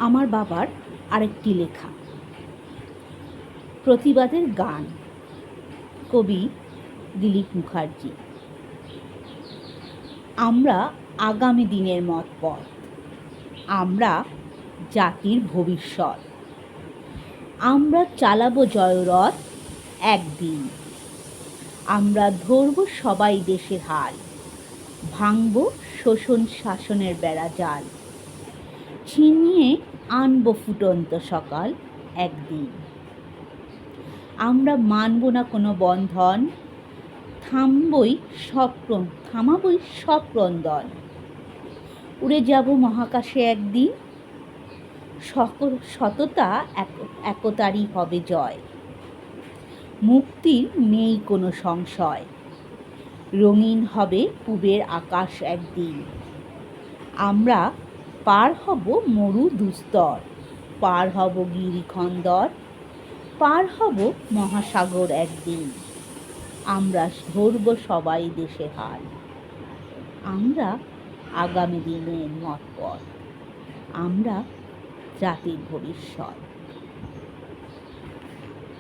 আমার বাবার আরেকটি লেখা, প্রতিবাদের গান, কবি দিলীপ মুখার্জি। আমরা আগামী দিনের মতপথ, আমরা জাতির ভবিষ্যৎ। আমরা চালাবো জয়রথ একদিন, আমরা ধরব সবাই দেশের হাল, ভাঙব শোষণ শাসনের বেড়াজাল, ছিনিয়ে আনব ফুটন্ত সকাল একদিন। আমরা মানব না কোনো বন্ধন, থামাবই সব ক্রন্দন। উড়ে যাব মহাকাশে একদিন, সকল সততা একতারই হবে জয়। মুক্তির নেই কোনো সংশয়, রঙিন হবে পূবের আকাশ একদিন। আমরা পার হব মরু দুস্তর, পার হব গিরিখন্দর, পার হব মহাসাগর একদিন। আমরা ধরব সবাই দেশের হাল, আমরা আগামী দিনের মতপথ, আমরা জাতির ভবিষ্যৎ।